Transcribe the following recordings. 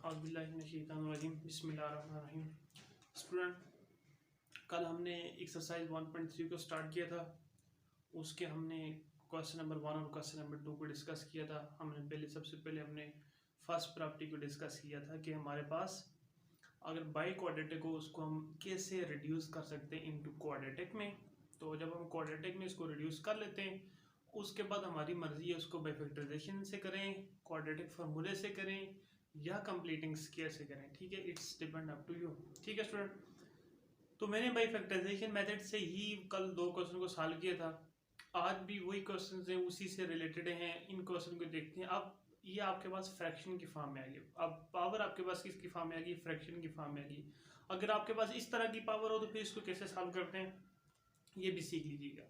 बिस्मिल्लाहिर्रहमानिर्रहीम। स्टूडेंट, कल हमने एक्सरसाइज 1.3 को स्टार्ट किया था। उसके हमने क्वेश्चन नंबर 1 और क्वेश्चन नंबर 2 को डिस्कस किया था। सबसे पहले हमने फर्स्ट प्रॉपर्टी को डिस्कस किया था कि हमारे पास अगर बाई क्वाड्रेटिक हो उसको हम कैसे रिड्यूस कर सकते हैं इनटू क्वाड्रेटिक में। तो जब हम क्वाड्रेटिक में इसको रिड्यूस कर लेते हैं उसके बाद हमारी मर्जी है उसको बाई फैक्टराइजेशन से करें, क्वाड्रेटिक फार्मूले से करें या कंप्लीटिंग स्केयर से करें। ठीक है, it's depend up to you. ठीक है स्टूडेंट, तो मैंने बाई फैक्टराइजेशन मेथड से ही कल 2 क्वेश्चन को सॉल्व किया था। आज भी वही क्वेश्चन हैं, उसी से रिलेटेड हैं। इन क्वेश्चन को देखते हैं। अब ये आपके पास फ्रैक्शन की फॉर्म में आ गई। अब पावर आपके पास किसकी फॉर्म में आ गई? फ्रैक्शन की फॉर्म में आ गई। अगर आपके पास इस तरह की पावर हो तो फिर इसको कैसे सॉल्व करते हैं ये भी सीख लीजिएगा।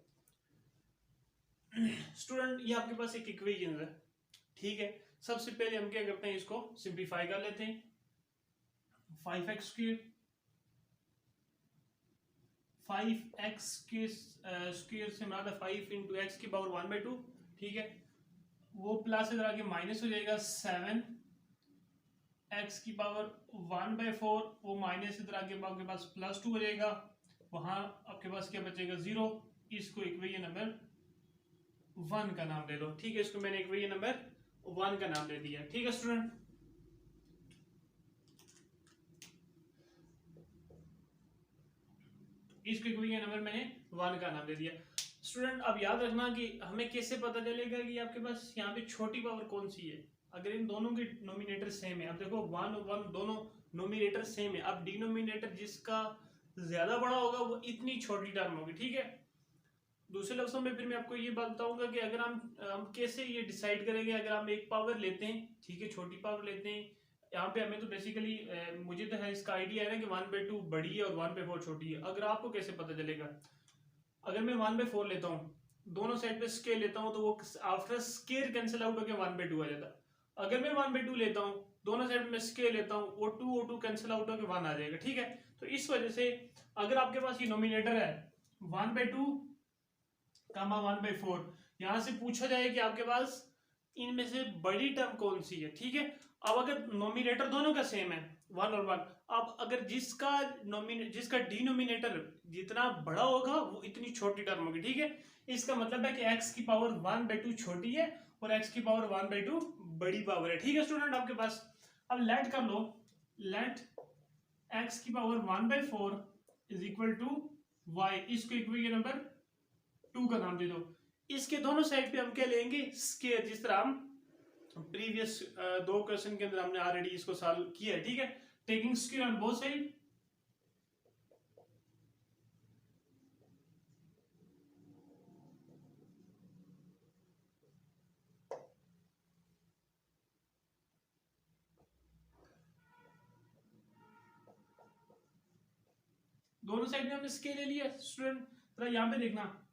स्टूडेंट, ये आपके पास एक इक्वेशन है। ठीक है, सबसे पहले हम क्या करते हैं, इसको सिंप्लीफाई कर लेते हैं। 5x स्क्वायर 5x के स्क्वायर से मतलब 5 इंटू एक्स की पावर 1/2। ठीक है, वो प्लस इधर आके माइनस हो जाएगा 7 एक्स की पावर 1/4। वो माइनस इधर आके आपके पास +2 हो जाएगा। वहां आपके पास क्या बचेगा? 0। इसको इक्वेशन नंबर 1 का नाम दे दो। ठीक है, इसको मैंने इक्वेशन नंबर 1 का नाम दे दिया। ठीक है स्टूडेंट, इसको इक्वेशन नंबर मैंने 1 का नाम दे दिया। स्टूडेंट, अब याद रखना कि हमें कैसे पता चलेगा कि आपके पास यहाँ पे छोटी पावर कौन सी है। अगर इन दोनों के नोमिनेटर सेम है, अब देखो 1 और 1 दोनों नोमिनेटर सेम है। अब डिनोमिनेटर जिसका ज्यादा बड़ा होगा वो इतनी छोटी टर्म होगी। ठीक है, दूसरे लफ्जों में फिर मैं आपको ये बात बताऊंगा कि अगर हम कैसे ये डिसाइड करेंगे। अगर हम एक पावर लेते हैं, ठीक है, छोटी पावर लेते हैं, यहाँ पे हमें तो बेसिकली मुझे तो है इसका आइडिया है ना कि 1/2 बड़ी है और 1/4 छोटी है। अगर आपको कैसे पता चलेगा? अगर मैं 1/4 लेता हूँ, दोनों साइड पे स्केयर लेता हूँ तो वो आफ्टर स्केयर कैंसिल आउट होकर 1/2 आ जाता। अगर मैं 1/2 लेता हूँ, दोनों साइड में स्केयर लेता हूँ, वो 2 कैंसिल आउट होकर 1 आ जाएगा। ठीक है, तो इस वजह से अगर आपके पास ये नोमिनेटर है 1/2 कामा 1/4, यहां से पूछा जाए कि आपके पास इनमें से बड़ी टर्म कौन सी है। ठीक है, अब अगर नोमिनेटर दोनों का सेम है 1 और 1, अब अगर जिसका डिनोमिनेटर जितना बड़ा होगा वो इतनी छोटी टर्म होगी। ठीक है, इसका मतलब है कि x की पावर 1/2 छोटी है और x की पावर 1/2 बड़ी पावर है। ठीक है स्टूडेंट, आपके पास अब लेट कर लो, लेट x की power 1/4 is equal to y। इसको इक्वेशन नंबर 2 का नाम दे दो। इसके दोनों साइड पे हम क्या लेंगे? स्केयर, जिस तरह हम प्रीवियस 2 क्वेश्चन के अंदर हमने ऑलरेडी इसको सॉल्व किया है। ठीक है, taking square on both side, दोनों साइड में हमने स्केयर ले लिया। स्टूडेंट जरा यहाँ पे देखना,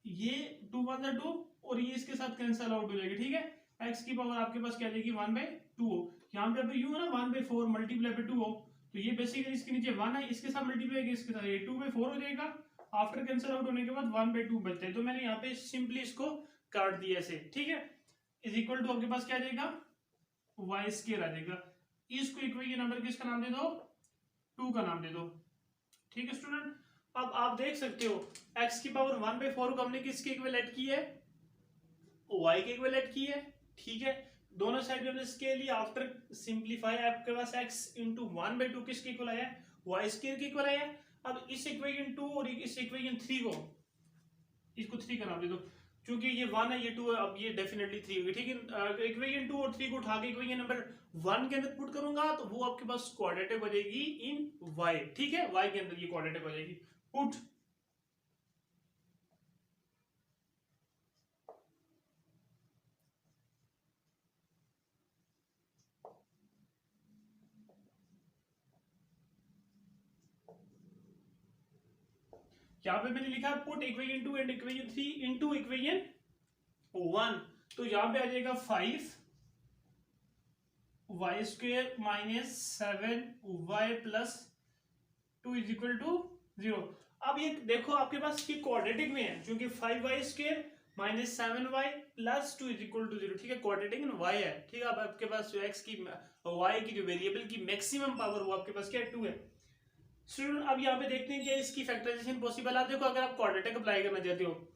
ये 2 1 2 और ये इसके साथ कैंसिल आउट हो जाएगी। ठीक है, x की पावर आपके पास क्या आ जाएगी? 1/2 हो। यहाँ पे अभी u है ना, 1/4 मल्टीप्लाई पे 2 हो, तो ये बेसिकली इसके नीचे 1 है, इसके साथ मल्टीप्लाई इसके साथ ये 2/4 हो जाएगा। आफ्टर कैंसिल आउट होने के बाद 1/2 बचता है, तो मैंने यहाँ पे सिंपली इसको काट दिया ऐसे। ठीक है, इज इक्वल टू आपके पास क्या आ जाएगा? y स्क्वायर आ जाएगा। इसको इक्वेशन नंबर किसका नाम दे दो? 2 का नाम दे दो। ठीक है स्टूडेंट, अब आप देख सकते हो x की पावर 1/4 को हमने किसके इक्विवेलेंट की है? y के इक्विवेलेंट की है। ठीक है, दोनों साइड में हमने स्केयर लिया। आफ्टर सिंप्लीफाई आपके पास x इंटू 1/2 किसके इक्वल आया? y स्क्वायर के इक्वल आया। अब इस इक्वेशन 2 और इस इक्वेशन 3 को, इसको 3 का नाम दे दो, क्योंकि ये 1 है ये 2 है, अब ये डेफिनेटली 3 होगी। ठीक है, इक्वेशन 2 और 3 को उठा के इक्वेशन नंबर 1 के अंदर पुट करूंगा तो वो आपके पास क्वाड्रेटिक हो जाएगी इन y। ठीक है, y के अंदर ये क्वाड्रेटिक हो जाएगी। पुट यहाँ पे मैंने लिखा put equation 2 and equation 3 into equation 1, तो यहाँ पे आ जाएगा 5 y square minus 7y plus 2 is equal to 0। अब ये देखो आपके पास ये क्वाड्रेटिक में है, क्योंकि 5y square -7y plus 2 is equal to 0, ठीक है। क्वाड्रेटिक इन y है, ठीक है। अब आपके पास जो x की y की जो वेरिएबल की मैक्सिमम पावर वो आपके पास क्या है, 2 है। स्टूडेंट अब यहाँ पे देखते हैं कि इसकी फैक्टराइजेशन पॉसिबल। आप देखो अगर आप क्वाड्रेटिक अप्लाई करना चाहते हो,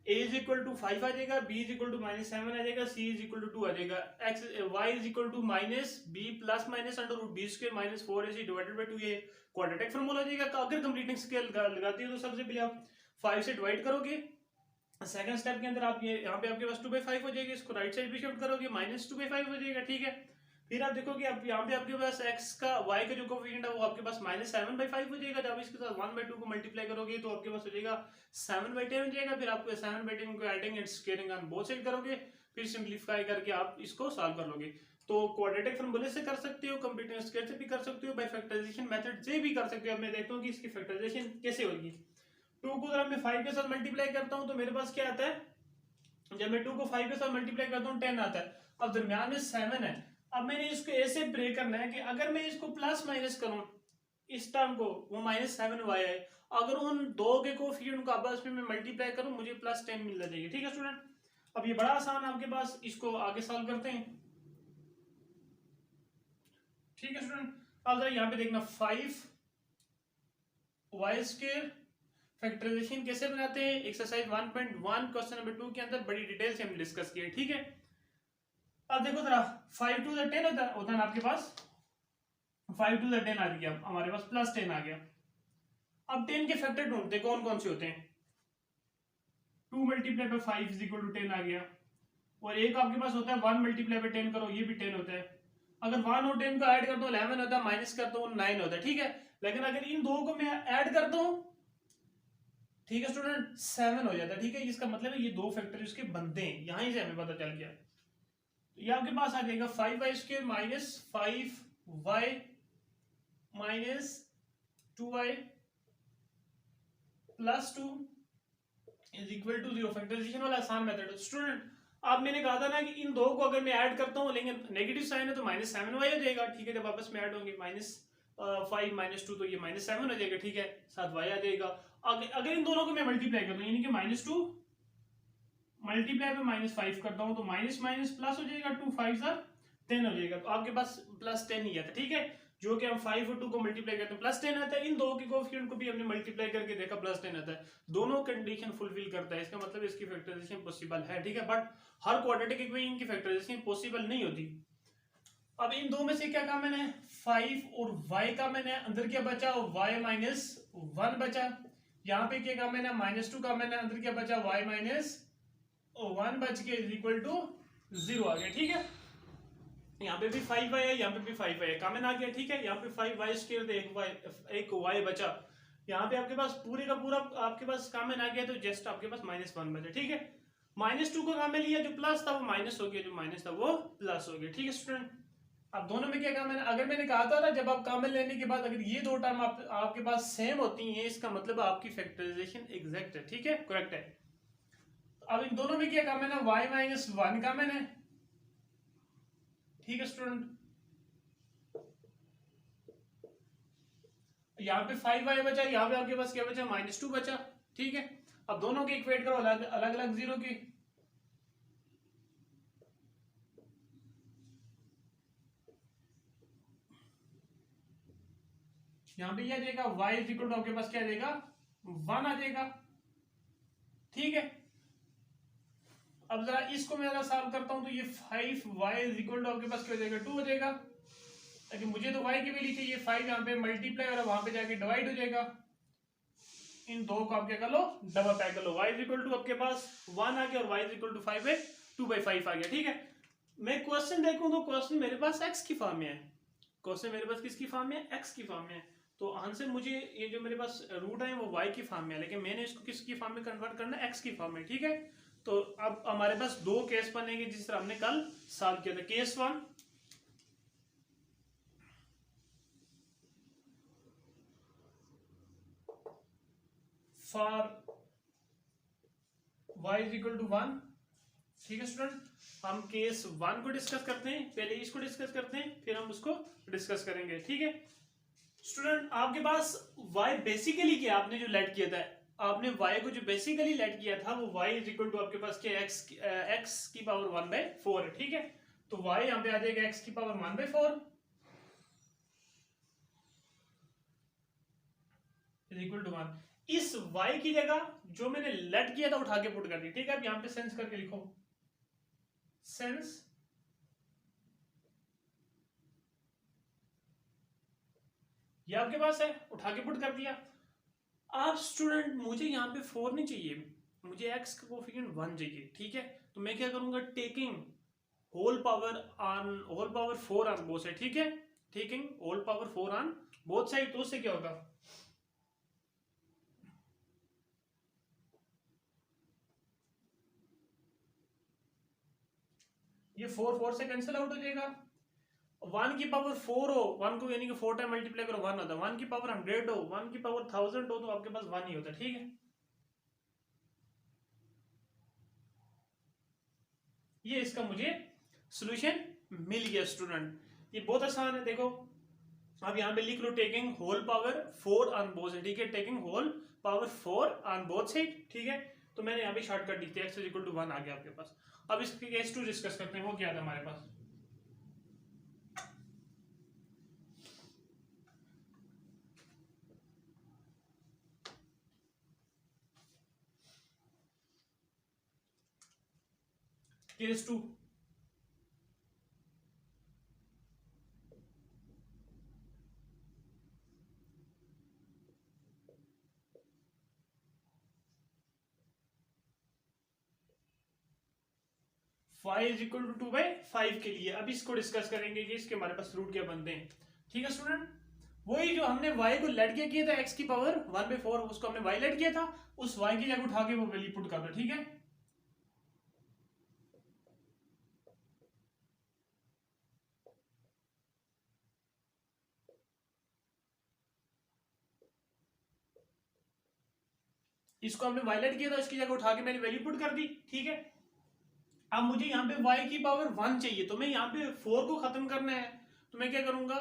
a इज इक्वल टू 5 आ जाएगा, b इज इक्वल टू -7 आ जाएगा, c इज इक्वल टू 2 आ जाएगा, y is equal to -b plus minus under root b square minus 4ac divided by 2, ये क्वाड्रेटिक फार्मूला हो जाएगा। अगर कंप्लीटिंग स्केल लगाते हो तो सबसे पहले आप 5 से डिवाइड करोगे, सेकंड स्टेप के अंदर आप ये यहाँ पे आपके पास 2/5 हो जाएगी, इसको राइट साइड भी शिफ्ट करोगे -2/5 हो जाएगा, ठीक है। फिर आप देखोगे अब यहाँ पे आपके पास x का y का जो कोफिशिएंट है वो आपके पास -7/5 हो जाएगा। जब इसके साथ 1/2 को मल्टीप्लाई करोगे तो आपके पास हो जाएगा 7/10 हो जाएगा। फिर आपको 7/10 को adding and squaring on both side करोगे, फिर सिंप्लीफाई करके आप इसको सॉल्व कर लोगे। तो क्वाड्रेटिक फार्मूले से कर सकते हो, कंप्लीटिंग स्केल से भी कर सकते हो, बाय फैक्टराइजेशन मेथड से भी कर सकते हो। अब मैं देखता हूँ कि इसकी फैक्टराइजेशन कैसे होगी। 2 को अगर मैं 5 के साथ मल्टीप्लाई करता हूँ तो मेरे पास क्या आता है, जब मैं 2 को 5 के साथ मल्टीप्लाई करता हूँ 10 आता है। अब दरमियान में 7 है। अब मैंने इसको ऐसे ब्रेक करना है कि अगर मैं इसको प्लस माइनस करूं इस टर्म को, वो -7y है, अगर उन दो के कोफिशिएंट को आपस में मैं मल्टीप्लाई करूं मुझे +10 मिल जाएगी, ठीक है स्टूडेंट। अब ये बड़ा आसान है आपके पास, इसको आगे सॉल्व करते हैं, ठीक है स्टूडेंट। अब जरा यहाँ पे देखना 5y² फैक्टराइजेशन कैसे बनाते हैं, एक्सरसाइज 1.1 क्वेश्चन नंबर 2 के अंदर बड़ी डिटेल से हमने डिस्कस किया है, ठीक है। अब देखो जरा 5 to the 10 होता है ना आपके पास, 5 to the 10 आ गया, हमारे पास +10 आ गया। अब 10 के फैक्टर ढूंढते कौन कौन से होते हैं। 2 multiply by 5 is equal to 10 आ गया, और एक आपके पास होता है 1 मल्टीप्लाई बाय 10 करो, ये भी 10 होता है। अगर 1 और 10 को ऐड कर दो 11 होता है, माइनस कर दो 9 होता है, ठीक है। लेकिन अगर इन दो को मैं ऐड कर दूं, ठीक है स्टूडेंट, 7 हो जाता है, ठीक है। इसका मतलब है ये दो फैक्टर इसके बनते हैं, यहीं से हमें पता चल गया। ये आपके पास आ जाएगा 5y² minus 5y minus 2y plus 2 is equal to 0। Factorisation वाला आसान मेथड। स्टूडेंट अब मैंने कहा था ना कि इन दो को अगर मैं ऐड करता हूं, लेकिन नेगेटिव साइन है तो -7y हो जाएगा, ठीक है। जब आपस में ऐड होंगे -5 -2 तो ये -7 हो जाएगा, ठीक है, साथ y आ जाएगा। अगर इन दोनों को मैं मल्टीप्लाई कर दूं, यानी कि -2 मल्टीप्लाई पे -5 करता हूं तो माइनस माइनस प्लस हो जाएगा, 2 5 10 हो जाएगा। तो आपके पास +10 ही आता है, ठीक है। जो कि हम 5 और 2 को मल्टीप्लाई करते हैं +10 आता है। इन दो के कोफिशिएंट को भी हमने मल्टीप्लाई करके देखा +10 आता है, दोनों कंडीशन फुलफिल करता है, इसका मतलब इसकी फैक्टराइजेशन पॉसिबल है, ठीक है। बट हर क्वाड्रेटिक इक्वेशन की फैक्टराइजेशन पॉसिबल नहीं होती। अब इन दो में से क्या कॉमन है, 5 और y कॉमन है, अंदर क्या बचा y -1 बचा। यहाँ पे क्या कॉमन है, -2 कॉमन है, अंदर क्या बचा y -1 बच के इज इक्वल टू 0 आ गया, ठीक है। यहाँ पे भी 5y है, यहाँ पे भी 5y है, कॉमन आ गया, ठीक है। यहाँ पे 5y² एक y बचा, यहाँ पे आपके पास पूरे का पूरा आपके पास कॉमन आ गया, तो जस्ट आपके पास -1 बचा, ठीक है। -2 को कॉमन लिया, जो प्लस था वो माइनस हो गया, जो माइनस था वो प्लस हो गया, ठीक है स्टूडेंट। अब दोनों में क्या कॉमन है, अगर मैंने कहा था ना जब आप कॉमन लेने के बाद अगर ये दो टर्म आपके पास सेम होती हैं, इसका मतलब आपकी फैक्टराइजेशन एग्जैक्ट है, ठीक है, करेक्ट है। अब इन दोनों में क्या कॉमन है, y -1 कॉमन है, ठीक है स्टूडेंट। यहाँ पे 5y बचा, यहाँ पे आपके पास क्या बचा, -2 बचा, ठीक है। अब दोनों के इक्वेट करो अलग अलग 0 के, यहाँ पे क्या आ जाएगा, y इज इक्वल टू आपके पास क्या आ जाएगा, 1 आ जाएगा, ठीक है। अब जरा इसको मैं जरा सॉल्व करता हूं तो ये 5y इज इक्वल टू आपके पास क्या हो जाएगा, 2 हो जाएगा। लेकिन मुझे तो y की वैल्यू चाहिए, 5 यहाँ पे मल्टीप्लाई और वहां पे जाके डिवाइड हो जाएगा। इन दो को आप क्या कर लो, डबल पैक कर लो। y इज इक्वल टू आपके पास 1 आ गया और y इज इक्वल टू 5 है, 2/5 आ गया, ठीक है। मैं क्वेश्चन देखूं तो क्वेश्चन मेरे पास x की फॉर्म में है, क्वेश्चन मेरे पास किसकी फॉर्म में है, x की फॉर्म में है। तो आंसर मुझे ये जो मेरे पास रूट है वो y की फॉर्म में है, लेकिन मैंने इसको किसकी फॉर्म में कन्वर्ट करना है, x की फॉर्म में, ठीक है। तो अब हमारे पास दो केस बनेंगे जिस तरह हमने कल सॉल्व किया था। Case 1, for y is equal to 1, ठीक है स्टूडेंट। हम केस 1 को डिस्कस करते हैं, पहले इसको डिस्कस करते हैं, फिर हम उसको डिस्कस करेंगे, ठीक है स्टूडेंट। आपके पास y बेसिकली क्या आपने जो लेट किया था, आपने y को जो बेसिकली लेट किया था वो y इज इक्वल टू आपके पास क्या x की पावर 1/4 है, ठीक है। तो y यहाँ पे आ जाएगा x की पावर 1/4 इज इक्वल टू 1। इस y की जगह जो मैंने लेट किया था उठा के पुट कर दी, ठीक है। अब यहाँ पे सेंस करके लिखो, सेंस ये आपके पास है, उठा के पुट कर दिया। आप स्टूडेंट मुझे यहाँ पे 4 नहीं चाहिए, मुझे x का कोफिशिएंट 1 चाहिए, ठीक है। तो मैं क्या करूंगा, taking whole power 4 on both side, ठीक है। Taking whole power 4 on both side, तो उससे क्या होगा, ये 4 से कैंसिल आउट हो जाएगा। 1 की पावर 4 हो, 1 को यानी कि 4 टाइम मल्टीप्लाई करो 1 होता है। 1 की पावर 100 हो, 1 की पावर 1000 हो, तो आपके पास 1 ही होता है, ठीक है। ये इसका मुझे सॉल्यूशन मिल गया स्टूडेंट, ये बहुत आसान है। देखो अब यहाँ पे लिख लो taking whole power 4 on both side, ठीक है। Taking whole power 4 on both side, ठीक है। तो मैंने यहाँ पे शॉर्टकट लिख दिया, x इक्वल टू 1 आ गया आपके पास। अब इसके केस 2 डिस्कस करते हैं, वो क्या था हमारे पास। Case 2, five is equal to 2/5 के लिए। अब इसको डिस्कस करेंगे कि इसके हमारे पास रूट क्या बनते हैं, ठीक है स्टूडेंट। वही जो हमने y को लेट किया था x की पावर 1/4, उसको हमने y लेट किया था, उस y की जगह उठा के वो वैल्यू पुट कर दो, ठीक है। इसको हमने y लेट किया था, इसकी जगह उठा के मैंने वैल्यू पुट कर दी, ठीक है। अब मुझे यहाँ पे y की पावर 1 चाहिए, तो मैं यहाँ पे 4 को खत्म करना है, तो मैं क्या करूंगा,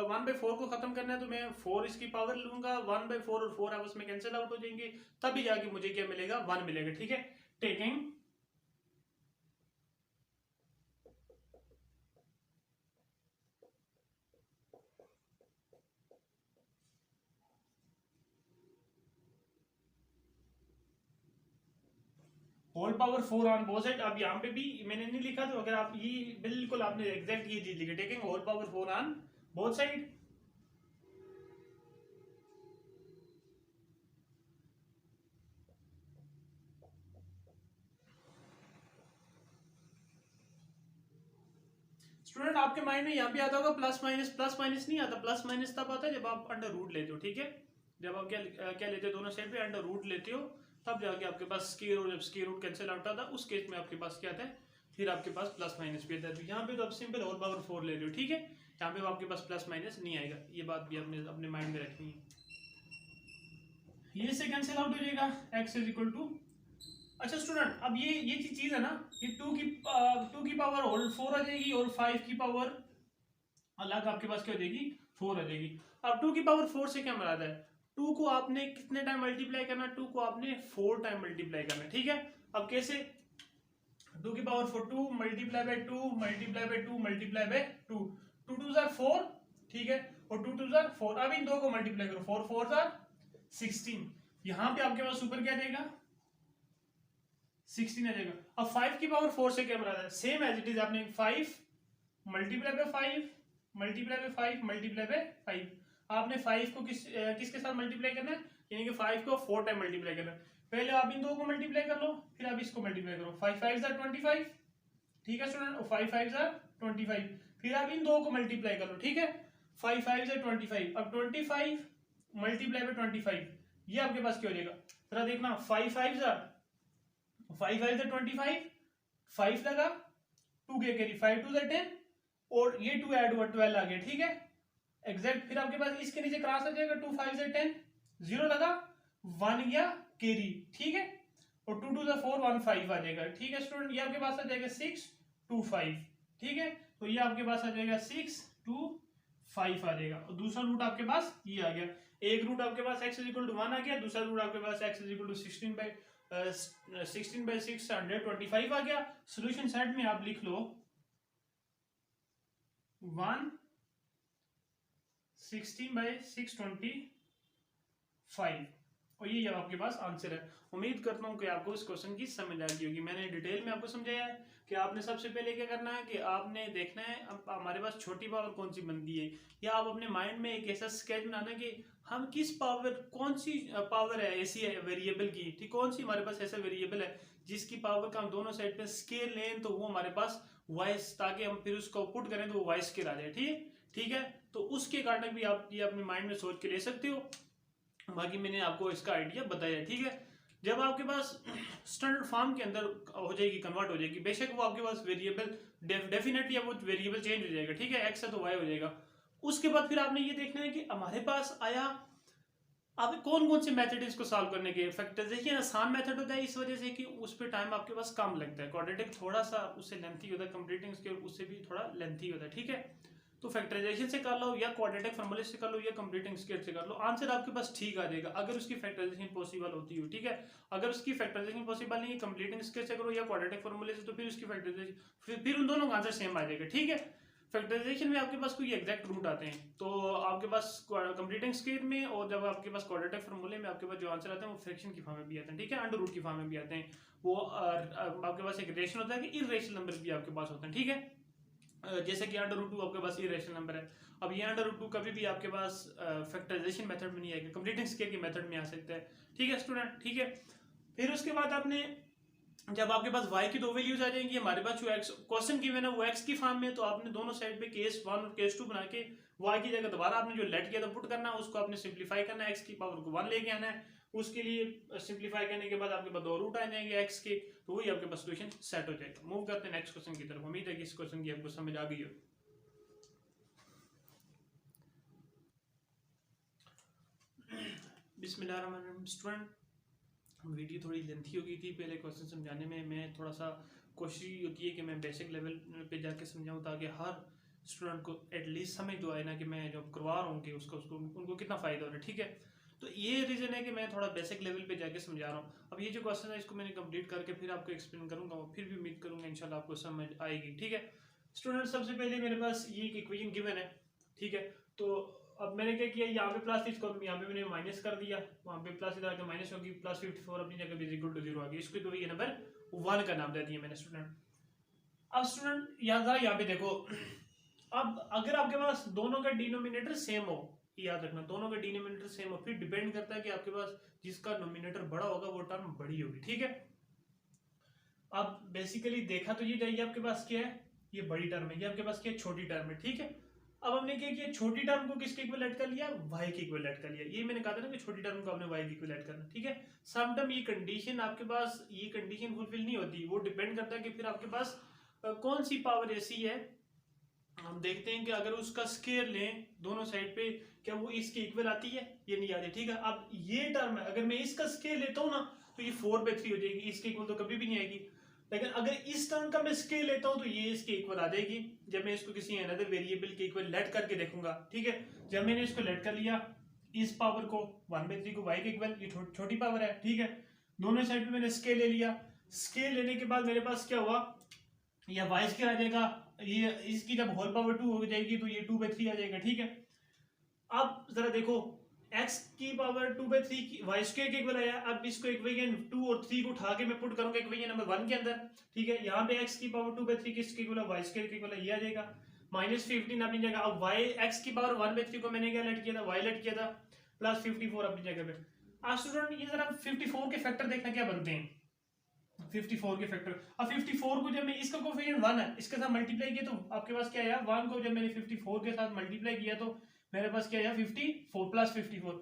1/4 को खत्म करना है, तो मैं 4 इसकी पावर लूंगा, 1/4 और 4 आपस में कैंसिल आउट हो जाएंगे, तभी जाके मुझे क्या मिलेगा, 1 मिलेगा, ठीक है। Taking whole power 4 on both side. अब यहाँ पे भी मैंने नहीं लिखा, तो अगर आप ये बिल्कुल आपने एग्जैक्ट ये चीज लिखी, taking whole power 4 on both side. Student आपके माइंड में यहाँ भी आता होगा प्लस माइनस नहीं आता, प्लस माइनस तब आता है जब आप अंडर रूट लेते हो, ठीक है। जब आप क्या लेते हो, दोनों साइड पे अंडर रूट लेते हो, तब जाके आपके पास स्क्वायर रूट, जब स्क्वायर रूट कैंसिल आउट आता है उस केस में आपके पास क्या आता है, फिर आपके पास प्लस माइनस भी आता है। तो यहाँ पे तो आप सिंपल होल पावर 4 ले रहे हो, ठीक है। यहाँ पे आपके पास प्लस माइनस नहीं आएगा, ये बात भी आपने अपने माइंड में रखनी है। ये से कैंसिल आउट हो जाएगा, x इज इक्वल टू। अच्छा स्टूडेंट अब ये चीज है ना, ये 2 की पावर होल 4 आ जाएगी, और 5 की पावर अलग आपके पास क्या हो जाएगी, 4 आ जाएगी। अब 2 की पावर 4 से क्या मुराद है, 2 को आपने कितने टाइम मल्टीप्लाई करना, 2 को आपने 4 टाइम मल्टीप्लाई करना, ठीक है। अब कैसे, 2 की power 4, 2 multiply bye 2 multiply bye 2 multiply bye 2, 2 2 jar 4, ठीक है, और 2 2 जार 4। अब इन दो को मल्टीप्लाई करो, 4 4 जार 16, यहां पे आपके पास ऊपर क्या देगा, 16 आ जाएगा। अब 5 की पावर 4 से क्या मुराद है, सेम एज इट इज, आपने 5 multiply by 5 multiply by 5 multiply by 5, आपने 5 को किसके साथ मल्टीप्लाई करना है, यानी कि 5 को 4 टाइम मल्टीप्लाई करना है। पहले आप इन दो को मल्टीप्लाई कर लो, फिर आप इसको मल्टीप्लाई करो, 5 5 जार 25, ठीक है स्टूडेंट, और 5 5 जार 25, फिर आप इन दो को मल्टीप्लाई कर लो, ठीक है, 5 5 जार 25। अब 25 मल्टीप्लाई बाय 25, ये आपके पास क्या हो जाएगा, जरा देखना, 5 5 जार 25, 5 लगा, 2 के कैरी, 5 2 10, और ये 2 ऐड हुआ 12 आ गया, ठीक है एग्जैक्ट। फिर आपके पास इसके नीचे क्रॉस आ जाएगा, 2 5 10, 0 लगा, 1 गया कैरी, ठीक है, और 2 2 4 1 5 आ जाएगा, ठीक है स्टूडेंट। ये आपके पास आ जाएगा 6 2 5, ठीक है, तो ये आपके पास आ जाएगा 6 2 5 आ जाएगा, और दूसरा रूट आपके पास ये आ गया। एक रूट आपके पास x इज इक्वल टू 1 आ गया, दूसरा रूट आपके पास x इज इक्वल टू 16/6 125 आ गया। सोल्यूशन सेट में आप लिख लो 1 16/625 और ये आपके पास आंसर है। उम्मीद करता हूँ कि आपको इस क्वेश्चन की समझ आ गई होगी। मैंने डिटेल में आपको समझाया है कि आपने सबसे पहले क्या करना है कि आपने देखना है अब हमारे पास छोटी पावर कौन सी बनती है, या आप अपने माइंड में एक ऐसा स्केच बनाना कि हम किस पावर, कौन सी पावर है ऐसी है वेरिएबल की, ठीक, कौन सी हमारे पास ऐसा वेरिएबल है जिसकी पावर का हम दोनों साइड पे स्केल लें तो वो हमारे पास वॉइस, ताकि हम फिर उसको पुट करें तो वो वॉइस स्केल आ जाए। ठीक है, तो उसके कारण भी आप ये अपने माइंड में सोच के ले सकते हो। बाकी मैंने आपको इसका आइडिया बताया। ठीक है, जब आपके पास स्टैंडर्ड फॉर्म के अंदर हो जाएगी, कन्वर्ट हो जाएगी, बेशक वो आपके पास वेरिएबल डेफिनेटली वो वेरिएबल चेंज हो जाएगा। ठीक है, एक्स है तो वाई हो जाएगा। उसके बाद फिर आपने ये देखना है कि हमारे पास आया अब कौन कौन से मेथड इसको सॉल्व करने के। फैक्टराइजेशन आसान मेथड होता है इस वजह से कि उस पर टाइम आपके पास कम लगता है, क्वाड्रेटिक थोड़ा सा उससे लेंथी होता है, कंप्लीटिंग स्केल उससे भी थोड़ा लेंथी होता है। ठीक है, तो फैक्टराइजेशन से कर लो या क्वाड्रेटिक फॉर्मूले से कर लो या कंप्लीटिंग स्केल से कर लो, आंसर आपके पास ठीक आ जाएगा अगर उसकी फैक्टराइजेशन पॉसिबल होती हो। ठीक है, अगर उसकी फैक्टराइजेशन पॉसिबल नहीं है, कंप्लीटिंग स्केल से करो या क्वाड्रेटिक फॉर्मूले से, तो फिर उसकी फैक्टराइजेशन फिर उन दोनों का आंसर सेम आ जाएगा। ठीक है, फैक्टराइजेशन में आपके पास कोई एग्जैक्ट रूट आते हैं, तो आपके पास कंप्लीटिंग स्केल में और जब आपके पास क्वाड्रेटिक फॉर्मूले में आपके पास जो आंसर आते हैं वो फ्रैक्शन की फॉर्म में भी आते हैं। ठीक है, अंडर रूट की फॉर्म में भी आते हैं। वो आपके पास एक रेशनल होता है कि इर्रेशनल नंबर भी आपके पास होते हैं। ठीक है, जैसे कि अंडर रूट 2 आपके पास इरेशनल नंबर है। अब ये अंडर रूट 2 कभी भी आपके पास फैक्टराइजेशन मेथड में नहीं आएगा, कंप्लीटिंग स्केल के मेथड में आ सकता है। ठीक है स्टूडेंट, ठीक है, फिर उसके बाद आपने जब आपके पास y की दो वैल्यूज आ जाएंगी, हमारे पास जो x क्वेश्चन गिवन है वो x की फॉर्म में, तो आपने दोनों साइड पे केस 1 और केस 2 बना के y की जगह दोबारा आपने जो लेट किया था पुट करना है, उसको आपने सिंप्लीफाई करना है, x की पावर को 1 लेके आना है। उसके लिए सिंप्लीफाई करने के बाद आपके पास दो रूट आ जाएंगे x के, तो वही आपके पास सोल्यूशन सेट हो जाएगा। मूव करते हैं नेक्स्ट क्वेश्चन की तरफ। उम्मीद है कि इस क्वेश्चन की आपको समझ आ गई हो। बिस्मिल्लाहिर्रहमानिर्रहीम स्टूडेंट, वीडियो थोड़ी लेंथी हो गई थी पहले क्वेश्चन समझाने में। मैं थोड़ा सा कोशिश होती है कि मैं बेसिक लेवल पे जाके समझाऊं ताकि हर स्टूडेंट को एटलीस्ट समझ तो आए ना कि मैं जो करवा रहा हूँ कि उसको उनको कितना फ़ायदा हो रहा है। ठीक है, तो ये रीज़न है कि मैं थोड़ा बेसिक लेवल पे जाके समझा रहा हूँ। अब ये जो क्वेश्चन है इसको मैंने कंप्लीट करके फिर आपको एक्सप्लेन करूँगा और फिर भी उम्मीद करूँगा इंशाल्लाह आपको समझ आएगी। ठीक है स्टूडेंट, सबसे पहले मेरे पास ये एक इक्वेशन गिवन है। ठीक है, तो अब मैंने क्या किया, यहाँ पे प्लस इसको यहाँ पे मैंने माइनस कर दिया, वहाँ पे प्लस इधर आके माइनस होगी, प्लस 54 अपनी जगह इज इक्वल टू 0 आ गई। इसको तो ये नंबर 1 का नाम दे दिया मैंने स्टूडेंट। अब स्टूडेंट यहाँ पे देखो, अब अगर आपके पास दोनों का डिनोमिनेटर सेम हो, याद रखना दोनों का डिनोमिनेटर सेम हो, फिर डिपेंड करता है कि आपके पास जिसका नोमिनेटर बड़ा होगा वो टर्म बड़ी होगी। ठीक है, अब बेसिकली देखा तो ये जाइए आपके पास क्या है, ये बड़ी टर्म है, ये आपके पास क्या है, छोटी टर्म है। ठीक है, अब हमने क्या किया, छोटी टर्म को किसके इक्विवेलेंट कर लिया, y के इक्विवेलेंट कर लिया। ये मैंने कहा था ना कि छोटी टर्म को हमने y के इक्विवेलेंट करना। ठीक है, सम टाइम ये कंडीशन आपके पास ये कंडीशन फुलफिल नहीं होती, वो डिपेंड करता है कि फिर आपके पास कौन सी पावर ऐसी है। हम देखते हैं कि अगर उसका स्केयर लें दोनों साइड पे, क्या वो इसके इक्वल आती है, ये नहीं आती। ठीक है, अब ये टर्म है, अगर मैं इसका स्केयर लेता हूँ ना तो ये 4/3 हो जाएगी, इसके इक्वल तो कभी भी नहीं आएगी। लेकिन अगर इस टर्म का मैं स्केल लेता हूं तो ये इसके इक्वल आ जाएगी जब मैं इसको किसी अनदर वेरिएबल के इक्वल लेट करके देखूंगा। ठीक है, जब मैंने इसको लेट कर लिया, इस पावर को 1/3 को y के इक्वल, ये छोटी पावर है। ठीक है, दोनों साइड पे मैंने स्केल ले लिया। स्केल लेने के बाद मेरे पास क्या हुआ, या y स्केल आ जाएगा, ये इसकी जब होल पावर 2 हो जाएगी तो ये 2/3 आ जाएगा। ठीक है, अब जरा देखो x की पावर 2/3 की y स्क्वायर के इक्वल आया। अब इसको इक्वेशन 2 और 3 को उठा के मैं पुट करूंगा इक्वेशन नंबर 1 के अंदर। ठीक है, यहाँ पे x की पावर 2/3 किसके इक्वल है, y स्क्वायर के इक्वल है, ये आ जाएगा। -15 अपनी जगह। अब y x की पावर 1/3 को मैंने क्या लेट किया था, y लेट किया था, प्लस 54 अपनी जगह पे। अब स्टूडेंट ये जरा 54 के फैक्टर देखना क्या बनते हैं, 54 के फैक्टर। अब 54 को जब मैं इसका कोएफिशिएंट 1 है इसके साथ मल्टीप्लाई किया तो आपके पास क्या आया, 1 को जब मैंने 54 के साथ मल्टीप्लाई किया तो मेरे पास क्या आया, 54 प्लस 54।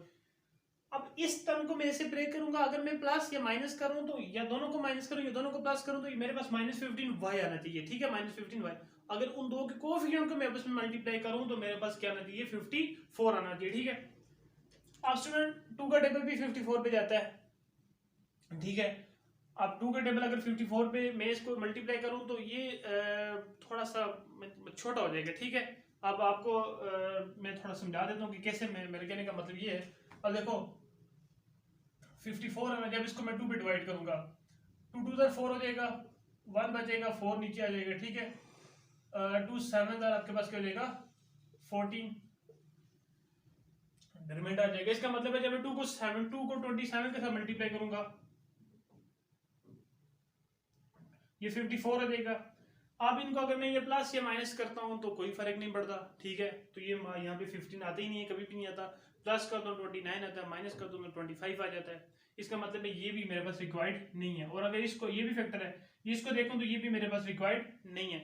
अब इस टर्म को मैं ऐसे ब्रेक करूंगा, अगर मैं प्लस या माइनस करूं तो, या दोनों को माइनस करूं या दोनों को प्लस करूं तो मेरे पास -15y आना चाहिए। ठीक है, -15y। अगर उन दो के कोएफिशिएंट को मैं आपस में मल्टीप्लाई करूं तो मेरे पास क्या आना चाहिए, 54 आना चाहिए। ठीक है, अब स्टूडेंट 2 का टेबल भी 54 पे जाता है। ठीक है, अब 2 का टेबल अगर 54 पे मैं इसको मल्टीप्लाई करूं तो ये थोड़ा सा छोटा हो जाएगा। ठीक है, अब आपको मैं थोड़ा समझा देता हूँ कि कैसे, मेरे कहने का मतलब ये है, अब देखो 54 है, जब इसको मैं 2 पे डिवाइड करूंगा 2 2 ज़र 4 हो जाएगा, 1 बचेगा, 4 नीचे आ जाएगा, ठीक है। 2 7 ज़र आपके पास क्या हो जाएगा 14 रिमाइंडर आ जाएगा। इसका मतलब है जब मैं 2 को 27 के साथ मल्टीप्लाई करूंगा ये 54 हो जाएगा। अब इनको अगर मैं ये प्लस या माइनस करता हूं तो कोई फर्क नहीं पड़ता, ठीक है। तो ये यहाँ पे 15 आता ही नहीं है, कभी भी नहीं आता। प्लस कर दो 29 आता है, माइनस कर दो 25 आ जाता है। इसका मतलब है ये भी मेरे पास रिक्वायर्ड नहीं है। और अगर इसको ये भी फैक्टर है, इसको देखो तो ये भी मेरे पास रिक्वायर्ड नहीं है।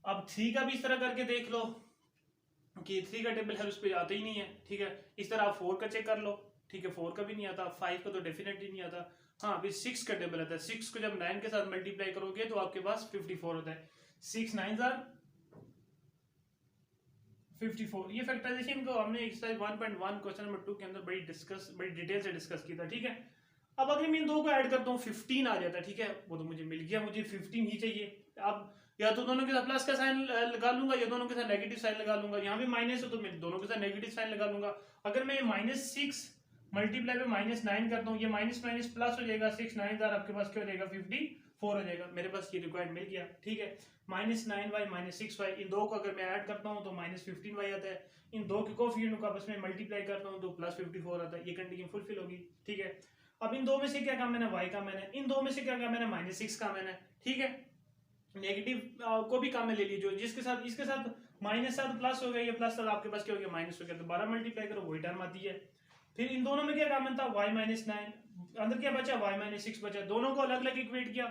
अब 3 का भी इस तरह करके देख लो कि 3 का टेबल है उस पर आता ही नहीं है, ठीक है। इस तरह आप 4 का चेक कर लो, ठीक है, 4 का भी नहीं आता, 5 का तो डेफिनेटली नहीं आता। हाँ अभी 6 का टेबल आता है, 6 को जब 9 के साथ मल्टीप्लाई करोगे तो आपके पास 54 होता है। 6 9 ज़र 54। ये फैक्टराइजेशन को हमने एक्सरसाइज 1.1 क्वेश्चन नंबर 2 के अंदर बड़ी डिटेल से डिस्कस किया था, ठीक है। अब अगर मैं इन दो को ऐड करता हूँ 15 आ जाता है, ठीक है। वो तो मुझे मिल गया, मुझे 15 ही चाहिए। अब या तो दोनों के साथ प्लस का साइन लगा लूंगा या दोनों के साथ नेगेटिव साइन लगा लूंगा। यहाँ पे माइनस हो तो मैं दोनों के साथ नेगेटिव साइन लगा लूंगा। अगर मैं -6 मल्टीप्लाई पे -9 करता हूँ, ये माइनस माइनस प्लस हो जाएगा, 6 9 ज़र आपके पास क्या हो जाएगा 54 हो जाएगा। मेरे पास ये रिक्वायर्ड मिल गया, ठीक है। -9y -6y, इन दो को अगर मैं ऐड करता हूँ तो -15y आता है। इन दो के कोफिशिएंट को आपस में मल्टीप्लाई करता हूँ तो +54 आता है। ये कंडीशन फुलफिल होगी, ठीक है। अब इन दो में से क्या काम है, y का मैंने, इन दो में से क्या काम है, -6 का मैंने, ठीक है। नेगेटिव को भी काम में ले लीजिए, जिसके साथ इसके साथ माइनस साथ प्लस हो गया, ये प्लस साथ आपके पास क्या हो गया माइनस हो गया, तो 12 मल्टीप्लाई करो वही टर्म आती है। फिर इन दोनों में क्या काम था, y -9, अंदर क्या बचा y -6 बचा, दोनों को अलग अलग इक्वेट किया,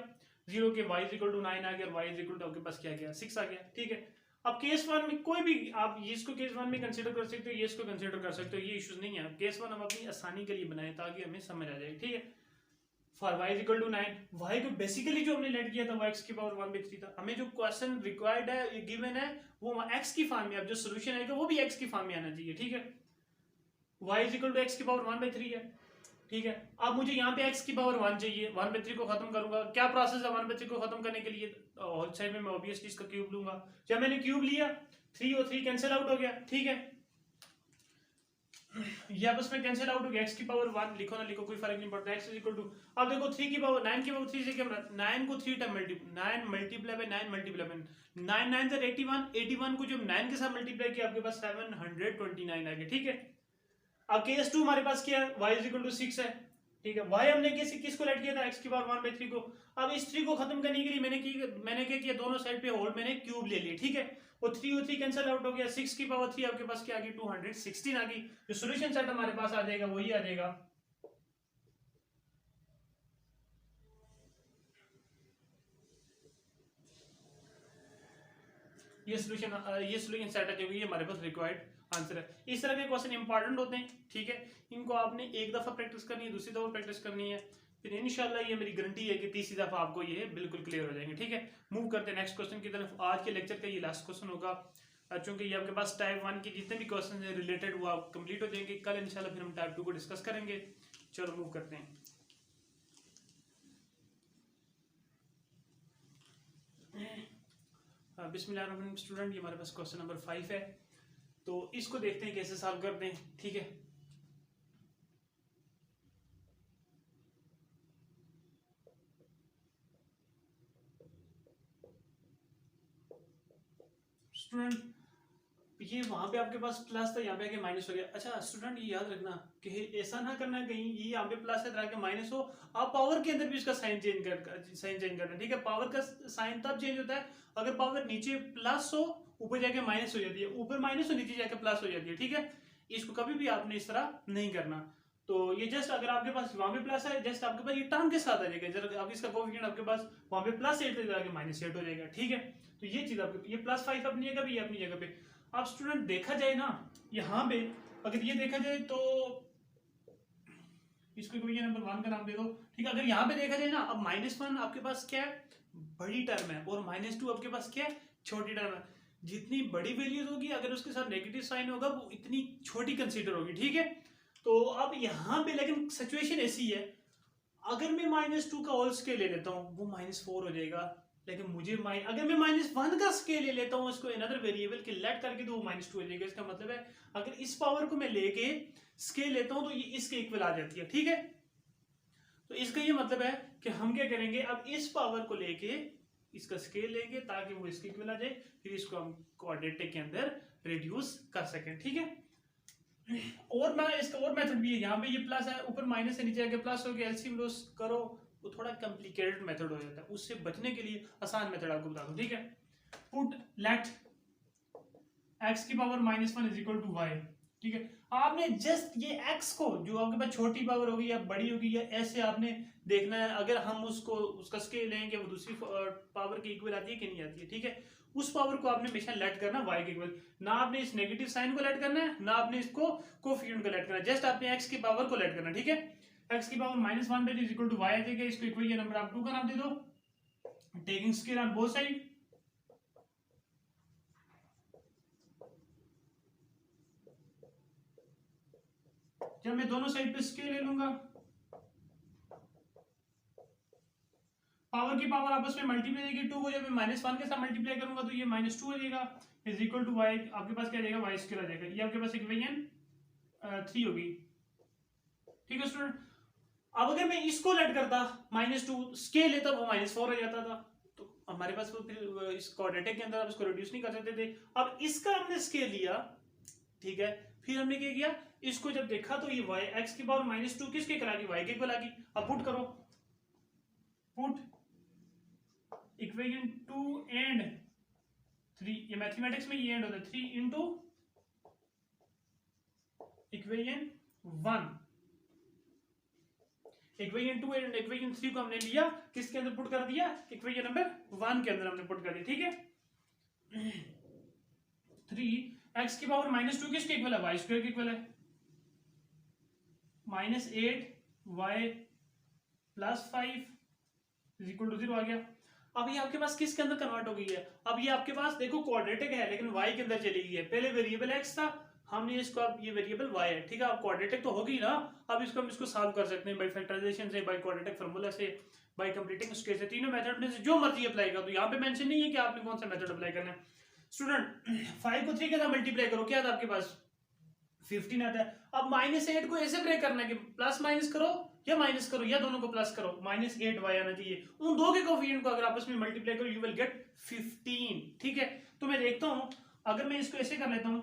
0 के y = 9 आ गया और y = आपके पास क्या गया 6 आ गया, ठीक है। अब केस 1 में कोई भी आप इसको केस 1 में कंसीडर कर सकते हो, ये इसको कंसीडर कर सकते हो, ये इश्यूज नहीं है। केस 1 हम अपनी आसानी के लिए बनाए ताकि हमें समझ आ जाए, ठीक है। फॉर y = 9, y को बेसिकली जो हमने लेट किया था वो x की पावर 1/3 था। हमें जो क्वेश्चन रिक्वायर्ड है, गिवन है, वो x की फॉर्म में, अब जो सॉल्यूशन आएगा वो भी x की फॉर्म में आना चाहिए, ठीक है। y = x की पावर 1/3 है, ठीक है। अब मुझे यहाँ पे x की पावर 1 चाहिए, 1/3 को खत्म करूंगा। क्या प्रोसेस है 1/3 को खत्म करने के लिए, होल साइड में मैं ऑब्वियसली इसका क्यूब लूंगा। जब मैंने क्यूब लिया 3 और 3 कैंसिल आउट हो गया, ठीक है। ये आपस में कैंसिल आउट हो गया, x की पावर 1 लिखो ना लिखो कोई फर्क नहीं पड़ता, x = अब देखो 3 की पावर 9 की पावर 3 से क्या 9 को 3 time 9 multiply by 9 multiply by 9 9 ज़र 81, 81 को जब 9 के साथ मल्टीप्लाई किया आपके पास 729 आ गया, ठीक है। अब केस 2 हमारे पास क्या है, y = 6 है, ठीक है। y हमने किसको लेट किया था, x की पावर 1/3 को। अब इस 3 को खत्म करने के लिए मैंने क्या किया, दोनों साइड पे होल मैंने क्यूब ले लिए, ठीक है। और 3 और 3 कैंसिल आउट हो गया, 6 की पावर 3 आपके पास क्या आ गई 216 आ गई। जो सॉल्यूशन सेट हमारे पास आ जाएगा वही आ जाएगा, ये सॉल्यूशन सेट है, क्योंकि ये हमारे पास रिक्वायर्ड आंसर है। इस तरह के क्वेश्चन इंपॉर्टेंट होते हैं, ठीक है। इनको आपने एक दफा प्रैक्टिस करनी है, दूसरी दफा प्रैक्टिस करनी है, फिर इंशाल्लाह ये मेरी गारंटी है कि तीसरी दफा आपको ये बिल्कुल क्लियर हो जाएंगे, ठीक है। मूव करते हैं नेक्स्ट क्वेश्चन की तरफ। आज के लेक्चर का ये लास्ट क्वेश्चन होगा, चूंकि ये आपके पास टाइप 1 के जितने भी क्वेश्चन है रिलेटेड वो आप कंप्लीट हो जाएंगे। कल इंशाल्लाह फिर हम टाइप 2 को डिस्कस करेंगे। चलो मूव करते हैं। बिस्मिल्लाह स्टूडेंट, ये हमारे पास क्वेश्चन नंबर 5 है, तो इसको देखते हैं कैसे सॉल्व करते हैं, ठीक है। स्टूडेंट ये वहां पे आपके पास प्लस था, यहाँ पे आके माइनस हो गया। अच्छा स्टूडेंट ये याद रखना कि ऐसा ना करना कहीं ये यहाँ पे प्लस है आके माइनस हो, आप पावर के अंदर भी उसका साइन चेंज करना, ठीक है। पावर का साइन तब चेंज होता है अगर पावर नीचे प्लस हो ऊपर जाके माइनस हो जाती है, ऊपर माइनस हो नीचे जाके प्लस हो जाती है, ठीक है। इसको कभी भी आपने इस तरह नहीं करना। तो ये जस्ट अगर आपके पास वहां पे प्लस है, जस्ट आपके पास ये टर्म के साथ आ जाएगा, जरा आप इसका कोएफिशिएंट आपके पास वहां पे +8 जाके -8 हो जाएगा, ठीक है। तो ये चीज आपके ये +5 अपनी जगह पे, ये अपनी जगह पे। अब स्टूडेंट देखा जाए ना यहाँ पे, अगर ये देखा जाए तो इसको इक्वेशन नंबर 1 का नाम दे दो, ठीक है। अगर यहाँ पे देखा जाए ना, अब -1 आपके पास क्या है, बड़ी टर्म है, और -2 आपके पास क्या है, छोटी टर्म है। जितनी बड़ी वैल्यूज होगी अगर उसके साथ नेगेटिव साइन होगा वो इतनी छोटी कंसीडर होगी, ठीक है। तो अब यहाँ पे लेकिन सिचुएशन ऐसी है, अगर मैं -2 का होल स्केयर ले लेता हूँ वो -4 हो जाएगा, लेकिन मुझे अगर मैं -1 का स्केल ले लेता हूँ इसको अनदर वेरिएबल के लेट करके, तो वो -2 हो जाएगा। इसका मतलब है अगर इस पावर को मैं लेके स्केल लेता हूँ तो ये इसके इक्वल आ जाती है, ठीक है। तो इसका ये मतलब है कि हम क्या करेंगे, अब इस पावर को लेके इसका स्केल लेंगे ताकि वो इसके इक्वल आ जाए, फिर इसको हम क्वाड्रेटिक के अंदर रिड्यूस कर सकें, ठीक है। और मैं इसका और मेथड भी है, यहाँ पे ये प्लस है, ऊपर माइनस से नीचे आके प्लस हो गया, एलसीएम रोज करो वो थोड़ा कॉम्प्लिकेटेड मेथड हो जाता है, उससे बचने के लिए आसान मेथड आपको बता दूं, ठीक है। पुट लेट x की power -1 is equal to y, ठीक है। आपने जस्ट ये x को, जो आपके पास छोटी पावर होगी या बड़ी होगी या ऐसे आपने देखना है, अगर हम उसको उसका स्केल लेंगे वो दूसरी पावर के इक्वल आती है कि नहीं आती है, ठीक है। उस पावर को आपने हमेशा लेट करना y के इक्वल, ना आपने इस नेगेटिव साइन को लेट करना है, ना आपने इसको कोफिशिएंट को लेट करना है, जस्ट आपने x की पावर को लेट करना, ठीक है। x की पावर -1 पे इज इक्वल टू y आ जाएगा, इसको इक्वल नंबर आप 2 का नाम दे दो, taking scale on both side. जब मैं दोनों साइड पे स्केल ले लूंगा, पावर की पावर आपस में मल्टीप्लाई जाएगी 2 को, जब मैं -1 के साथ मल्टीप्लाई करूंगा तो ये -2 हो जाएगा, इज इक्वल टू y, आपके पास क्या आ जाएगा y स्क्वायर आ जाएगा, ये आपके पास इक्वेशन 3 होगी, ठीक है स्टूडेंट। अब अगर मैं इसको लेट करता -2 स्केल लेता, वो -4 हो जाता था, तो हमारे पास वो फिर इस क्वाड्रेटिक के अंदर आप इसको रिड्यूस नहीं कर सकते थे। अब इसका हमने स्केल लिया, ठीक है, फिर हमने क्या किया, इसको जब देखा तो ये y x की पावर -2 किसके इक्वल आ गई, y के इक्वल आ गई। अब पुट करो, पुट इक्वेशन 2 एंड 3, ये मैथमेटिक्स में ये एंड होता है, 3 into equation 1, equation 2 and equation 3 को हमने लिया, किसके अंदर पुट कर दिया, इक्वेशन नंबर 1 के अंदर हमने पुट कर दिया, ठीक है। 3 x की पावर -2 किसके इक्वल है, y स्क्वायर के इक्वल है, -8y plus 5 is equal to 0 आ गया। अब ये आपके पास किसके अंदर कन्वर्ट हो गई है, अब ये आपके पास देखो क्वाड्रेटिक है लेकिन y के अंदर चली गई है, पहले वेरिएबल x था, हमने इसको, अब ये वेरिएबल y है, ठीक है। अब क्वाड्रेटिक तो होगी ना, अब इसको हम इसको सॉल्व कर सकते हैं बाय फैक्टराइजेशन से, बाय क्वाड्रेटिक फार्मूला से, बाय कंप्लीटिंग स्केल से, तीनों मेथड में से जो मर्जी अप्लाई कर दो, यहाँ पे मेंशन नहीं है कि आपने कौन सा मेथड अप्लाई करना है। स्टूडेंट 5 को 3 के साथ मल्टीप्लाई करो, क्या था आपके पास 15 आता है। अब -8 को ऐसे ब्रेक करना है कि प्लस माइनस करो या माइनस करो या दोनों को प्लस करो, -8y आना चाहिए, उन दो के कोफिशिएंट को अगर आपस में मल्टीप्लाई करो यू विल गेट 15, ठीक है। तो मैं देखता हूं, अगर मैं इसको ऐसे कर लेता हूं,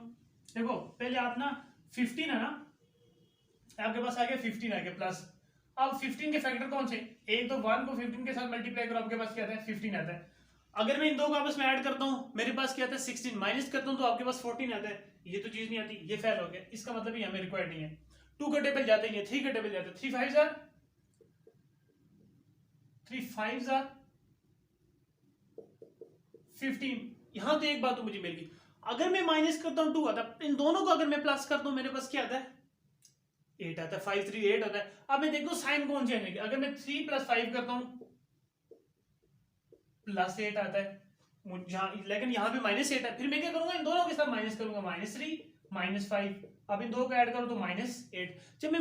देखो पहले आप ना 15 है ना, आपके पास आ गया 15 आ गया प्लस, अब 15 के फैक्टर कौन से, एक तो 1 को 15 के साथ मल्टीप्लाई करो, आपके पास क्या आता है 15 आता है। अगर मैं इन दो को आपस में ऐड करता हूं, मेरे पास क्या आता है 16, माइनस करता हूं तो आपके पास 14 आता है, ये तो चीज नहीं आती, ये फेल हो गया, इसका मतलब ये हमें रिक्वायर्ड नहीं है। 2 का टेबल जाते ही 3 का टेबल जाते, 3 5 जार 3 5 जार 15। यहां तो एक बात तो मुझे मिल गई, अगर मैं माइनस करता हूं 2 आता है, इन दोनों को अगर मैं प्लस करता हूं मेरे पास क्या आता है 8 आता है, 5 3 8 आता है। अब मैं देखता हूं साइन कौन चेंज है, अगर मैं 3 + 5 करता हूं +8 आता है, लेकिन यहाँ पे -8 है, फिर मैं क्या करूंगा, इन दोनों के साथ माइनस करूंगा, -3 -5, अब इन दो को ऐड करो तो -8। जब मैं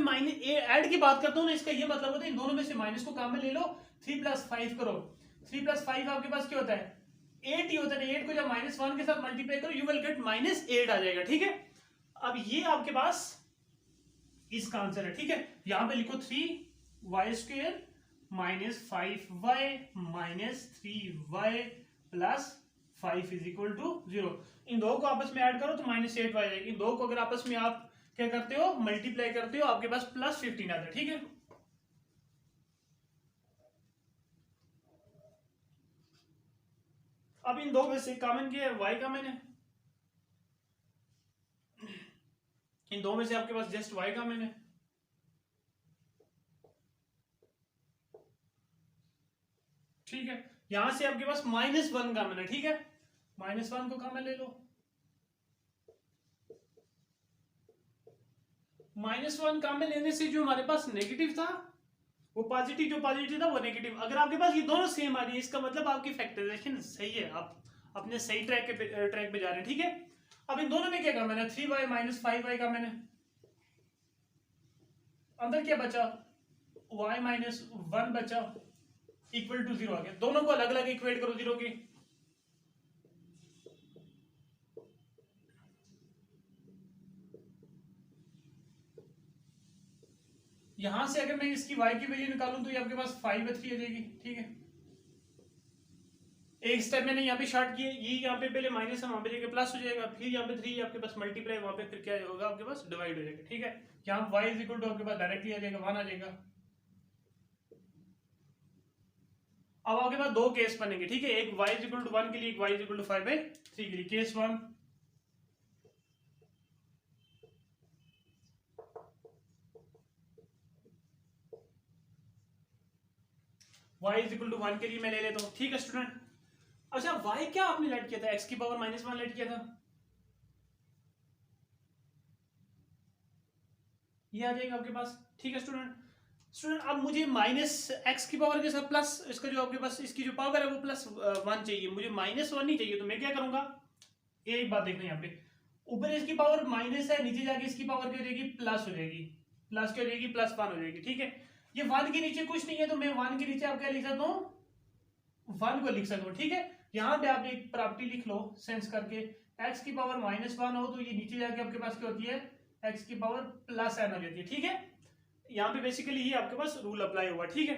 ऐड की बात करता हूँ ना, इसका ये मतलब होता है इन दोनों में से माइनस को काम में ले लो, 3 + 5 करो, 3 + 5 आपके पास क्या होता है 8 ही होता है, 8 को जब -1 के साथ मल्टीप्लाई करो यू विल गेट -8 आ जाएगा, ठीक है। अब ये आपके पास इसका आंसर है, ठीक है। यहां पे लिखो 3y² -5y -3y + 5 is equal to 0। इन दो को आपस में ऐड करो तो -8y आएगा, इन दो को अगर आपस में आप क्या करते हो मल्टीप्लाई करते हो, आपके पास +15 आता है, ठीक है। अब इन दो में से कॉमन क्या है, y कॉमन है, इन दो में से आपके पास जस्ट y कॉमन है, ठीक है। यहां से आपके पास -1 कॉमन है, ठीक है, -1 को कॉमन ले लो, -1 कॉमन लेने से जो हमारे पास नेगेटिव था वो पॉजिटिव, जो पॉजिटिव था वो नेगेटिव, अगर आपके पास ये दोनों सेम आ रही है इसका मतलब आपकी फैक्टराइजेशन सही है, आप अपने सही ट्रैक पे जा रहे हैं, ठीक है। अब इन दोनों में क्या कॉमन है 3y -5y कॉमन है, अंदर क्या बचा y -1 बचा, इक्वल टू 0 आ गया। दोनों को अलग अलग इक्वेट करो 0 की। यहां से अगर मैं इसकी y की वैल्यू निकालूं तो ये आपके पास 5/3 आ जाएगी। ठीक है, एक स्टेप मैंने यहाँ पे शॉर्ट किए, ये यहाँ पे पहले माइनस है, वहां पे जाके प्लस हो जाएगा, फिर यहाँ पे 3 आपके पास मल्टीप्लाई, वहां पे फिर क्या होगा आपके पास डिवाइड हो जाएगा। ठीक है, यहाँ y इज इक्वल टू आपके पास डायरेक्टली आ जाएगा 1 आ जाएगा। अब आपके पास दो केस बनेंगे। ठीक है, एक y इज इक्वल टू 1 के लिए, एक y इज इक्वल टू 5/3 के लिए। Case 1, y is equal to 1 के लिए मैं ले लेता हूँ। ठीक है स्टूडेंट, अच्छा y क्या आपने लेट किया था, x की पावर -1 लेट किया था, ये आ जाएगा आपके पास। ठीक है स्टूडेंट, अब मुझे -x की पावर के साथ प्लस इसका जो आपके पास इसकी जो पावर है वो +1 चाहिए, मुझे -1 नहीं चाहिए। तो मैं क्या करूंगा, एक बात देखना यहाँ पे, ऊपर इसकी पावर माइनस है, नीचे जाके इसकी पावर क्या हो जाएगी, प्लस हो जाएगी। प्लस क्या हो जाएगी, +1 हो जाएगी। ठीक है, ये 1 के नीचे कुछ नहीं है, तो मैं 1 के नीचे आप क्या लिख सकता हूँ, 1 को लिख सकता हूँ। ठीक है, यहाँ पे आप एक प्रॉपर्टी लिख लो सेंस करके, x की पावर -1 हो तो ये नीचे जाके आपके पास क्या होती है, x की पावर +n हो जाती है। ठीक है, यहाँ पे बेसिकली ये आपके पास रूल अप्लाई हुआ। ठीक है,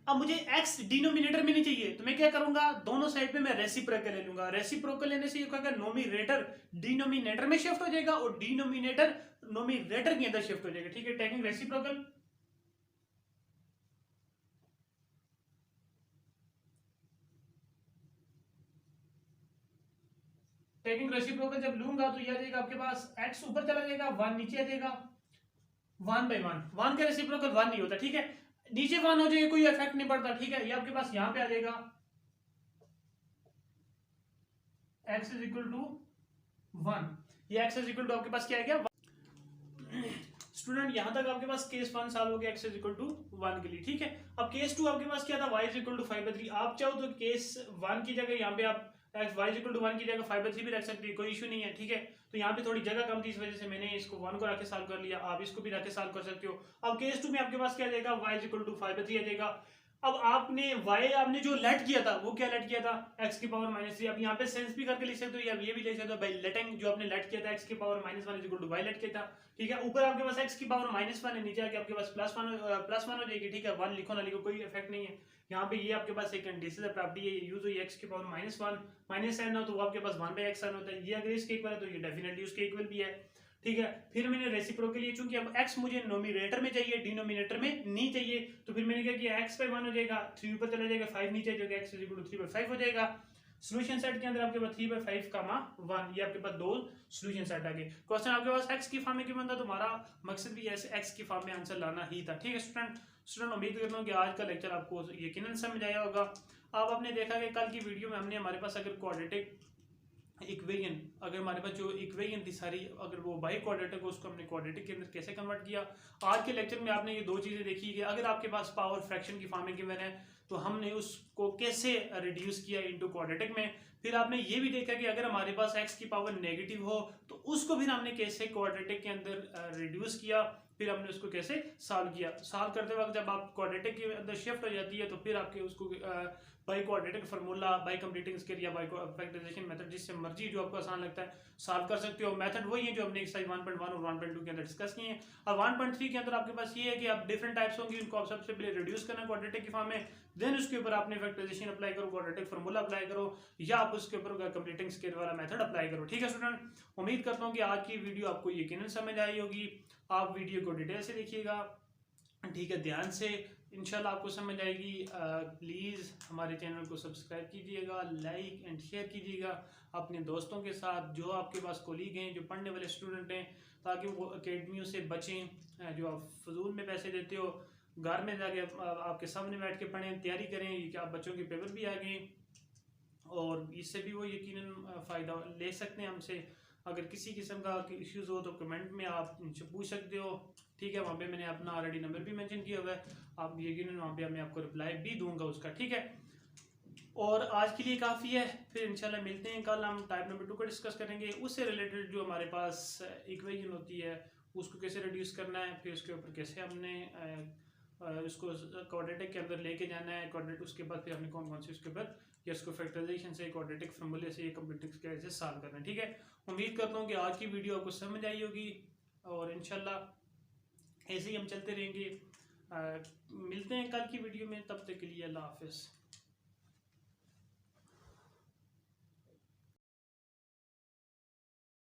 अब मुझे x डिनोमिनेटर में नहीं चाहिए, तो मैं क्या करूंगा, दोनों साइड पे मैं रेसिप्रोकल ले लूंगा। रेसिप्रोकल लेने से ये क्या, नोमिनेटर डिनोमिनेटर में शिफ्ट हो जाएगा और डिनोमिनेटर नोमिनेटर के अंदर शिफ्ट हो जाएगा। ठीक है, टेकिंग रेसिप्रोकल, टेकिंग रेसिप्रोकल जब लूंगा तो ये आ जाएगा आपके पास, x ऊपर चला जाएगा, 1 नीचे आ जाएगा, 1/1। 1 का रेसिप्रोकल 1 नहीं होता। ठीक है, नीचे 1 हो जाए कोई इफेक्ट नहीं पड़ता। ठीक है, ये आपके पास यहाँ पे आ जाएगा x इज इक्वल टू 1, ये x इज इक्वल टू आपके पास क्या है, क्या स्टूडेंट, यहां तक आपके पास केस 1 सॉल्व हो गया x इज इक्वल टू 1 के लिए। ठीक है, अब केस 2 आपके पास क्या था, y इज इक्वल टू 5/3। आप चाहो तो केस 1 की जगह यहाँ पे आप y इज इक्वल टू 1 की जगह 5/3 भी रख सकते हैं, कोई इशू नहीं है। ठीक है, तो यहाँ पे थोड़ी जगह कम थी, इस वजह से मैंने इसको 1 को रख के सॉल्व कर लिया, आप इसको भी रख के सॉल्व कर सकते हो। अब केस 2 में आपके पास क्या आ जाएगा, y इज इक्वल टू 5/3 आ जाएगा। अब आपने y आपने जो लेट किया था वो क्या लेट किया था, x की पावर -3। अब यहाँ पे सेंस भी करके लिख सकते हो, या ये भी लिख सकते हो बाय लेटिंग, जो आपने लेट किया था x की power -1 is equal to y let किया था। ठीक है, ऊपर आपके पास x की पावर -1 है, नीचे आके आपके पास +1 हो जाएगी। ठीक है, 1 लिखो ना लिखो कोई इफेक्ट नहीं है। यहाँ पे ये आपके पास एक डिसिजन प्रॉपर्टी है, यूज हुई x की पावर -1 -n हो तो वो आपके पास 1/xn होता है। ये अगर इसके इक्वल है तो ये डेफिनेटली उसके इक्वल भी है। ठीक है, फिर मैंने रेसिप्रोकल लिए, चूंकि अब x मुझे नोमिनेटर में चाहिए, डिनोमिनेटर में नहीं चाहिए, तो फिर मैंने क्या किया, x/1 हो जाएगा, 3 ऊपर चला जाएगा, 5 नीचे जाएगा, x इज इक्वल टू 3/5 हो जाएगा। सॉल्यूशन सेट के अंदर आपके पास 3/5 का 1, ये आपके पास दो सॉल्यूशन सेट आ गए। क्वेश्चन आपके पास x की फॉर्म में क्यों बनता, तुम्हारा मकसद भी ऐसे x की फॉर्म में आंसर लाना ही था। ठीक है स्टूडेंट, उम्मीद करता हूँ कि आज का लेक्चर आपको यकीनन समझ आया होगा। अब आपने देखा कि कल की वीडियो में हमने हमारे पास अगर क्वाड्रेटिक इक्वेशन, अगर हमारे पास जो इक्वेशन थी सारी, अगर वो बाई क्वाड्रेटिक हो उसको हमने क्वाड्रेटिक के अंदर कैसे कन्वर्ट किया। आज के लेक्चर में आपने ये दो चीजें देखी कि अगर आपके पास पावर फ्रैक्शन की फॉर्म में गिवन है तो हमने उसको कैसे रिड्यूस किया इनटू क्वाड्रेटिक में। फिर आपने ये भी देखा कि अगर हमारे पास x की पावर नेगेटिव हो तो उसको फिर हमने कैसे क्वाड्रेटिक के अंदर रिड्यूस किया, फिर हमने उसको कैसे सॉल्व किया। सॉल्व करते वक्त जब आप क्वाड्रेटिक के अंदर शिफ्ट हो जाती है तो फिर आपके उसको by quadratic formula, by completing scale या बाई फैक्टराइजेशन मेथड, जिससे मर्जी जो आपको आसान लगता है सॉल्व कर सकते हो। मेथड वही है जो हमने एक्सरसाइज 1.1 और 1.2 के अंदर डिस्कस किए हैं। अब 1.3 के अंदर आपके पास ये है कि आप डिफरेंट टाइप्स होंगे, उनको आप सबसे पहले रिड्यूस करना क्वाड्रेटिक की फॉर्म में, देन उसके ऊपर आपने फैक्टराइजेशन अप्लाई करो, क्वाड्रेटिक फार्मूला अप्लाई करो, या आप उसके ऊपर कंप्लीटिंग स्केल वाला मेथड अप्लाई करो। ठीक है स्टूडेंट, उम्मीद करता हूँ कि आज की वीडियो आपको यकीनन समझ आई होगी। आप वीडियो को डिटेल से देखिएगा, ठीक है, ध्यान से, इंशाल्लाह आपको समझ आएगी। प्लीज़ हमारे चैनल को सब्सक्राइब कीजिएगा, लाइक एंड शेयर कीजिएगा अपने दोस्तों के साथ, जो आपके पास कोलीग हैं, जो पढ़ने वाले स्टूडेंट हैं, ताकि वो अकेडमियों से बचें जो आप फजूल में पैसे देते हो। घर में जाके आपके सामने बैठ के पढ़ें, तैयारी करें कि आप बच्चों के पेपर भी आ गए और इससे भी वो यकीनन फ़ायदा ले सकते हैं हमसे। अगर किसी किस्म का इश्यूज़ हो तो कमेंट में आप मुझसे पूछ सकते हो। ठीक है, वहाँ पे मैंने अपना ऑलरेडी नंबर भी मेंशन किया हुआ है, आप यकीनन वहाँ पे मैं आपको रिप्लाई भी दूंगा उसका। ठीक है, और आज के लिए काफ़ी है, फिर इंशाल्लाह मिलते हैं कल। हम टाइप नंबर 2 को डिस्कस करेंगे, उससे रिलेटेड जो हमारे पास इक्वेशन होती है उसको कैसे रिड्यूस करना है, फिर उसके ऊपर कैसे हमने उसको क्वाड्रेटिक के अंदर लेके जाना है। क्वाड्रेटिक उसके बाद फिर हमने कौन कौन सी उसके बाद या इसको फैक्टराइजेशन से, क्वाड्रेटिक फार्मूले से, ये कंप्यूटर कैसे सॉल्व करना है। ठीक है, उम्मीद करता हूँ कि आज की वीडियो आपको समझ आई होगी और इंशाल्लाह ऐसे ही हम चलते रहेंगे। मिलते हैं कल की वीडियो में, तब तक के लिए अल्लाह हाफिज़।